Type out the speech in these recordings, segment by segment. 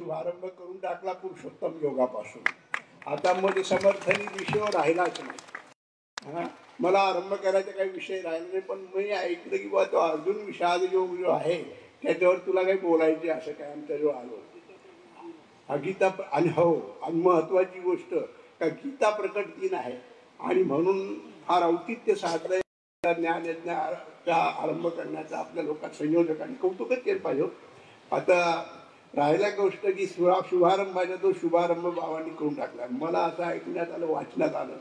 शुभारंभ करून टाकला पुरुषोत्तम योगापासून. आता मध्ये समर्थनी विषयावर राहिलाच नाही. मला आरंभ करायचा काही विषय राहिला नाही, पण मी ऐकलं की बा तो अर्जुन विषाद योग जो आहे त्याच्यावर तुला काही बोलायचे असं काय आमच्या जो आलो हा गीता. आणि हो, आणि महत्वाची गोष्ट का गीता प्रकट दिन आहे आणि म्हणून फार औचित्य साधलंय ज्ञान यज्ञाचा आरंभ करण्याचा आपल्या लोकांना संयोजकांनी कौतुकच केलं पाहिजे. आता राहिला गोष्ट की शुभारंभाचा तो शुभारंभ बाबांनी करून टाकला. मला असं ऐकण्यात आलं, वाचण्यात आलं,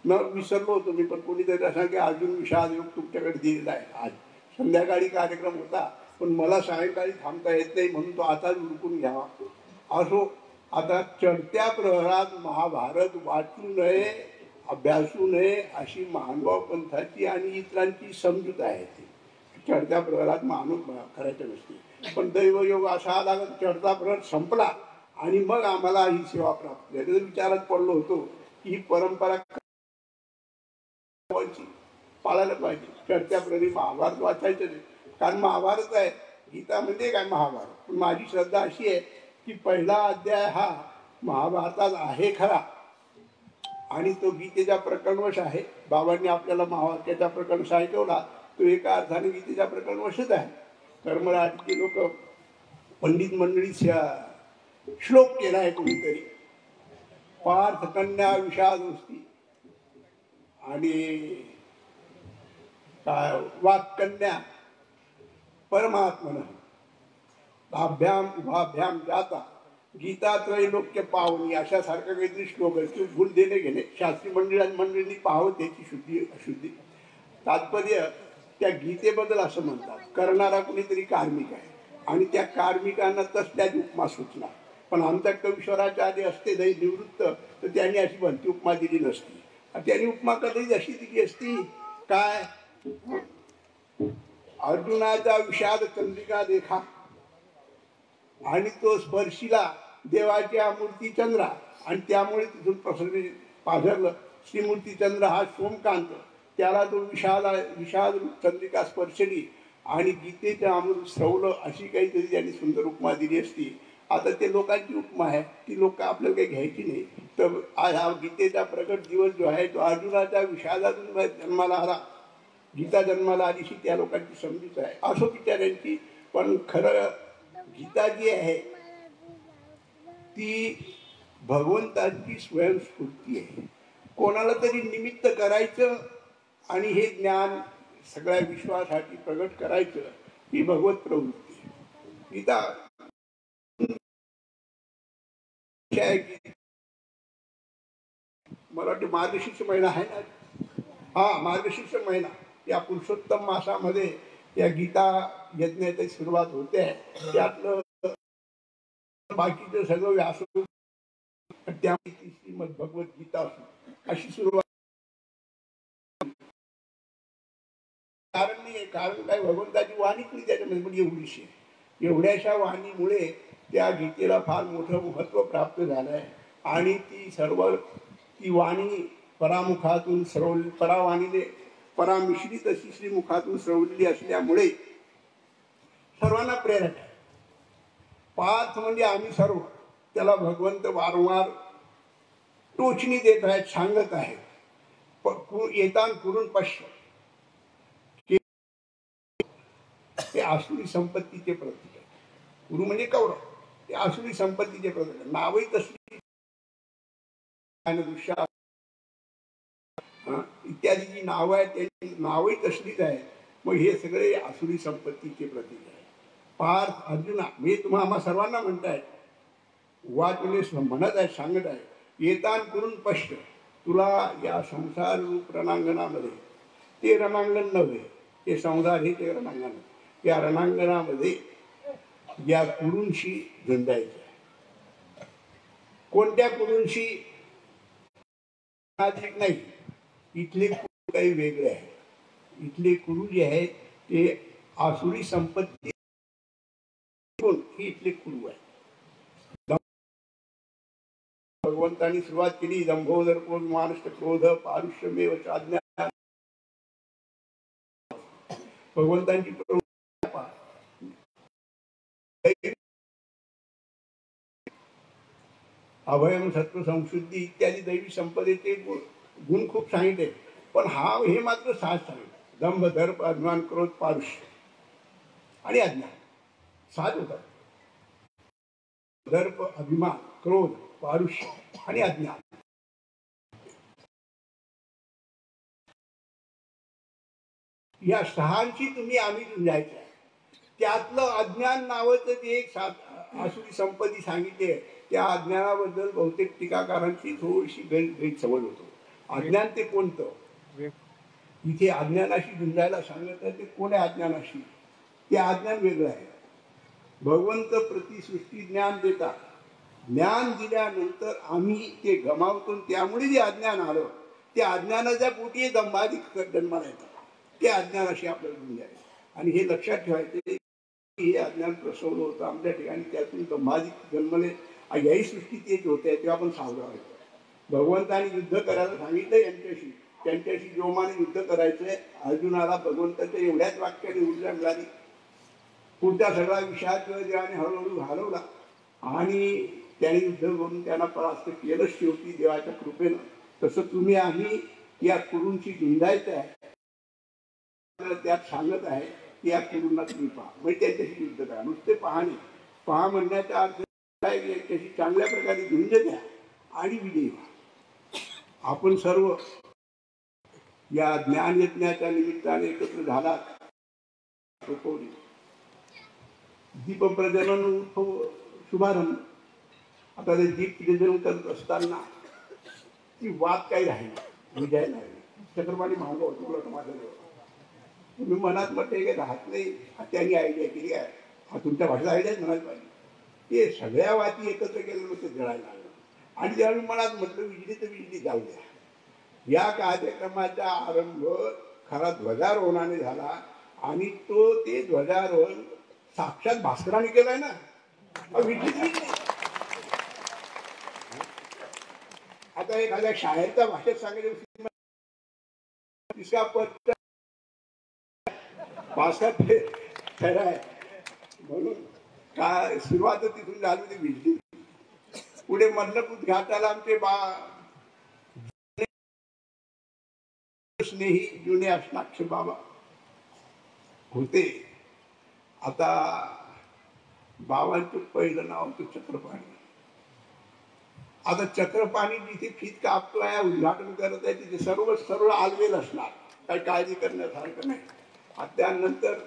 मग विसरलो होतो मी, पण कोणीतरी असं की अर्जुन विषाद योग तुमच्याकडे दिलेला आहे. आज संध्याकाळी कार्यक्रम होता, पण मला सायंकाळी थांबता येत नाही म्हणून तो आताच उरकून घ्यावा. असो, आता चढत्या प्रहरात महाभारत वाचू नये, अभ्यासू नये अशी महानुभाव पंथाची आणि इतरांची समजूत आहे. ती चढत्या प्रहरात माणूस करायचं नसते, पण दैवयोग असा आला चढता प्रहर संपला आणि मग आम्हाला ही सेवा प्राप्त झाली. विचारात पडलो होतो की ही परंपरा पाळायला पाहिजे. चढत्या प्रहरी महाभारत वाचायचं नाही, कारण महाभारत आहे. गीता म्हणजे काय महाभारत, पण माझी श्रद्धा अशी आहे की पहिला अध्याय हा महाभारतात आहे खरा आणि तो गीतेच्या प्रकरणवश आहे. बाबांनी आपल्याला महावाक्याचा प्रकरणवश ऐकवला, तो एका अर्थाने गीतेच्या प्रकरणवशच आहे. कर्मराजचे लोक पंडित मंडळी श्लोक केला आहे कोणीतरी, पार्थ कन्या विषाद होती आणि काय वाक्कन्या परमात्मन भाभ्याम उभाभ्याम जाता गीता त्रैलोक्य पावनी अशा सारखं काहीतरी श्लोक आहे. भूल देणे घेणे शास्त्री मंडळींनी पाहावं त्याची शुद्धी अशुद्धी. तात्पर्य त्या गीतेबद्दल असं म्हणतात, करणारा कुणीतरी कार्मिक आहे आणि त्या कार्मिकांना तसल्याच उपमा सुचला. पण आमच्या कवीश्वराच्या आधी असते नाही निवृत्त, तर त्यांनी अशी भलती उपमा दिली नसती. त्यांनी उपमा कधीच अशी दिली असती काय, अर्जुनाचा विषाद चंद्रिका देखा आणि तो स्पर्शिला देवाच्या मूर्ती चंद्रा आणि त्यामुळे तिथून प्रसन्न पाझरलं. श्रीमूर्ती चंद्र हा सोमकांत, त्याला तो विषाद चंद्रिका स्पर्शली आणि गीतेचं अमृत श्रवलं अशी काहीतरी त्यांनी सुंदर उपमा दिली असती. आता ते लोकांची उपमा आहे, ती लोक आपल्याला काही घ्यायची नाही. तर आज हा गीतेचा प्रकट दिवस जो आहे तो अर्जुनाच्या विषादातून जन्माला आला, गीता जन्माला आलीशी त्या लोकांची समजूत आहे. असो बिचाऱ्यांची, पण खरं गीता जी आहे ती भगवंताची स्वयंस्फूर्ती आहे. कोणाला तरी निमित्त करायचं आणि हे ज्ञान सगळ्या विश्वासाठी प्रगट करायचं ही भगवत प्रवृत्ती. गीता मला वाटतं मार्गशीर्ष महिना आहे ना, हा मार्गशीर्ष महिना, या पुरुषोत्तम मासामध्ये या गीता यज्ञाची सुरुवात होते. त्यातलं बाकीचं सगळं व्यास त्यामुळे श्रीमद भगवद्गीता अशी सुरुवात. कारण नाही, कारण काय, भगवंताची वाणी कुणी त्याच्यामध्ये पण एवढीशी, एवढ्याशा वाणीमुळे त्या गीतेला फार मोठं महत्त्व प्राप्त झालं आहे. आणि ती वाणी परामुखातून श्रवली, परावाणीने परामिश्रित अशी श्रीमुखातून श्रवलेली असल्यामुळे सर्वांना प्रेरक आहे. पार्थ म्हणजे आम्ही सर्व, त्याला भगवंत वारंवार टोचणी देत आहेत, सांगत आहेत. येतान करून पश्य, ते आसुरी संपत्तीचे प्रतीक आहे. गुरु म्हणजे कौरव, ते आसुरी संपत्तीचे प्रतीक आहे. नावही तसली इत्यादी जी नावं आहेत त्यांची नावही तसलीच आहेत. मग हे सगळे आसुरी संपत्तीचे प्रतीक आहे. पार्थ अर्जुना, मी आम्हा सर्वांना म्हणताय, वाद म्हणजे म्हणत आहे, सांगत आहे, येतान करून पश्य, तुला या संसार रूप रणांगणामध्ये, ते रणांगण नव्हे, ते संसार हे ते रणांगण, या रणांगणामध्ये या कुरूंशी झुंजायचं आहे. कोणत्या कुरूंशी नाही, इथले कुरु काही वेगळे आहे. इथले कुरु जे आहेत ते आसुरी संपत्ती ही इथले कुरु आहे. भगवंतांनी सुरुवात केली, दंभोदर क्रोध मानष्ट क्रोध पारुष्यमेव चाज्ञा. भगवंतांची अभयम सत्व संशुद्धी इत्यादी दैवी संपदेचे गुण खूप सांगितले, पण हे मात्र 6 सांगितले. दंभ, दर्प, अभिमान, क्रोध, पारुष्य आणि अज्ञान. 7 होतात. दर्प, अभिमान, क्रोध, पारुष्य आणि अज्ञान. या 6ची तुम्ही आम्ही झुंजायचं आहे. त्यातलं अज्ञान नावाचं जे एक आसुरी संपत्ती सांगितली आहे, त्या अज्ञानाबद्दल बहुतेक टीकाकारांची थोडीशी गैरसमज होतो. अज्ञान ते कोणतं? इथे अज्ञानाशी झुंजायला सांगत आहे ते कोण आहे? अज्ञानाशी. ते अज्ञान वेगळं आहे. भगवंत प्रतिसृष्टी ज्ञान देतात. ज्ञान दिल्यानंतर आम्ही ते गमावतो, त्यामुळे जे अज्ञान आलं, त्या अज्ञानाच्या पोटी दंभाधिक जन्माला येतात. ते अज्ञानाशी आपल्याला झुंजायचं. आणि हे लक्षात ठेवायचे, हे अज्ञान प्रसवलं होतं आमच्या ठिकाणी, त्यातून दंभाधिक जन्मले. याही सृष्टी तेच होते, तेव्हा आपण सावधान व्हायचं. भगवंताने युद्ध करायला सांगितलं यांच्याशी, त्यांच्याशी जोमाने युद्ध करायचंय. अर्जुनाला भगवंताच्या एवढ्याच वाक्याने ऊर्जा मिळाली. पुढचा सगळा विषाद देवाने हळूहळू घालवला आणि त्याने युद्ध करून त्यांना परास्त केलं शेवटी देवाच्या कृपेनं. तसं तुम्ही आम्ही या कुरूंची झुंजायचं आहे. त्यात सांगत आहे की या कुरूंना तुम्ही पहा, म्हणजे त्यांच्याशी युद्ध करा. नुसते पाहणे, पहा म्हणण्याचा अर्थ त्यांच्याशी चांगल्या प्रकारे झुंज द्या आणि विजयी व्हा. आपण सर्व या ज्ञान यज्ञाच्या निमित्ताने एकत्र झालात. दीप प्रज्वलन शुभारंभ. आता ते दीप प्रज्वलन करत असताना ती वाद काही राहिली, विजय राहिली. चक्रपाणी मागं होतो माझ्याजवळ. तुम्ही मनात म्हटले की राहत नाही, त्यांनी आयडिया केली आहे. तुमच्या भाषेत आयडियाच म्हणायला पाहिजे. ते सगळ्या वाती एकत्र केलं ते जळायला लागलं. आणि त्यावेळी मनात म्हटलं विजली तर विजली जाऊ द्या. या कार्यक्रमाचा आरंभ खरा ध्वजारोहणाने झाला आणि ते ध्वजारोहण साक्षात भास्कराने केलाय ना. आता एखाद्या शाळेच्या भाषेत सांगायचं, तिसरा पद भाषात खरं आहे. म्हणून काय सुरुवात तिथून झाली ती विजली. पुढे मल्लपूत घाटाला आमचे स्नेही जुने अष्टाक्ष बाबा होते. आता बाबांचं पहिलं नाव होतं चक्रपाणी. आता चक्रपाणी जिथे फीत कापतोय, उद्घाटन करत आहे, तिथे सर्व आलवेल असणार, काही काळजी करण्यासारखं नाही. त्यानंतर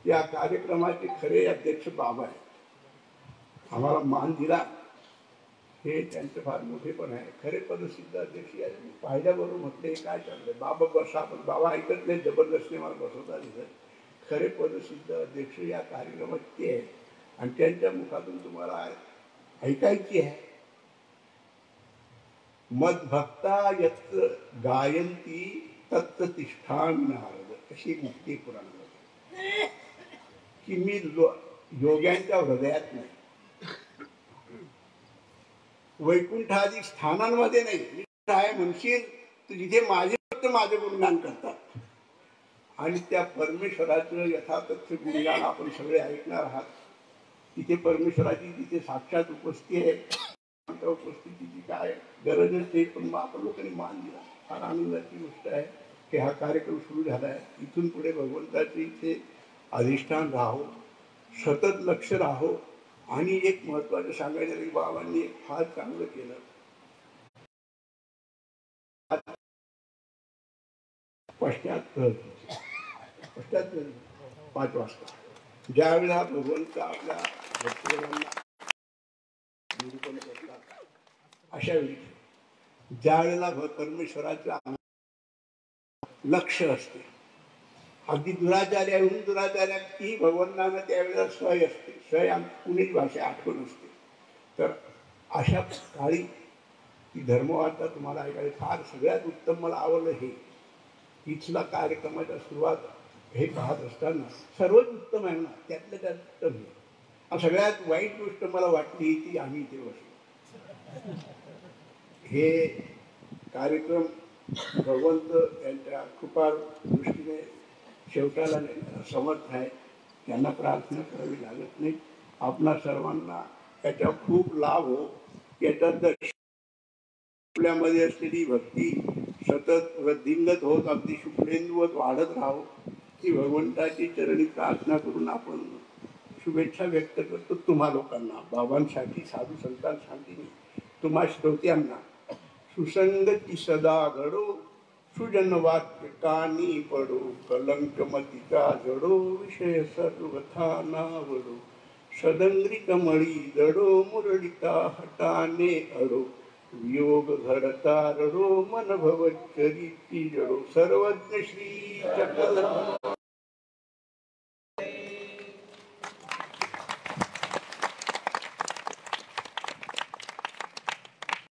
या कार्यक्रमाचे खरे अध्यक्ष बाबा आहेत. आम्हाला मान दिला हे त्यांचं फार मोठेपण आहे. खरे पदसिद्ध अध्यक्ष पाहिल्याबरोबर म्हटले काय चाललंय बाबा बसा, पण बाबा ऐकत नाही, जबरदस्ती मला बसवता दिसत. खरे पदसिद्ध अध्यक्ष या कार्यक्रमात ते आहे आणि त्यांच्या मुखातून तुम्हाला ऐकायची आहे. मद्भक्ता यत् गायंती तत् तिष्ठामि नारद, अशी मुक्ती पुराणामध्ये की मी योग्यांच्या हृदयात नाही, वैकुंठादी स्थानांमध्ये नाही. मी काय म्हणशील तर जिथे माझे फक्त माझे गुणगान करतात आणि त्या परमेश्वराचं यथातथ गुणगान आपण सगळे ऐकणार आहात. तिथे परमेश्वराची तिथे साक्षात उपस्थिती आहे. उपस्थितीची काय गरज असते, पण आपण लोकांनी मान दिला. फार आनंदाची गोष्ट आहे की हा कार्यक्रम सुरू झाला आहे. इथून पुढे भगवंताचे इथे अधिष्ठान राहो, सतत लक्ष राहो. आणि एक महत्वाचं सांगायचं की बाबांनी फार चांगलं केलं. पश्चात 5 वाजता ज्यावेळेला भगवंत आपल्या भक्तजनांना निरूपण करतात, अशा वेळी ज्या वेळेला परमेश्वराचं लक्ष असते, अगदी दुराचार्याहून दुराचार्याची भगवंतांना त्यावेळेला सय असते. सय कुणीच भाषा आठवण असते. तर अशा काळी ती धर्मवार्ता तुम्हाला ऐकायला फार सगळ्यात उत्तम मला आवडलं. हे इथला कार्यक्रमाच्या सुरुवात हे पाहत असताना सर्वच उत्तम आहे ना, त्यातलं त्यात उत्तम आहे. सगळ्यात वाईट गोष्ट मला वाटली ती आम्ही इथे बसलो. हे कार्यक्रम भगवंत यांच्या कृपा दृष्टीने शेवटाला समर्थ आहे. त्यांना प्रार्थना करावी लागत नाही. आपणा सर्वांना त्याचा खूप लाभ हो. याच्यात आपल्यामध्ये असलेली भक्ती सतत वृद्धिंगत होत अगदी शुक्लेंदुवत वाढत राहो ही भगवंताची चरणी प्रार्थना करून आपण शुभेच्छा व्यक्त करतो तुम्हा लोकांना, बाबांसाठी, साधू संतांसाठी, तुम्हा श्रोत्यांना. सुसंगती सदा घडो, सुजन वाक्य कानी पडो, कलंक मतिका जडो, विषय सर्वथा नावडो, सदंग्री कमळी जडो, मुरळिता हटाने अडो, वियोग घडता रडो, मन भवचरिती जडो, सर्वज्ञ श्री चक्रधर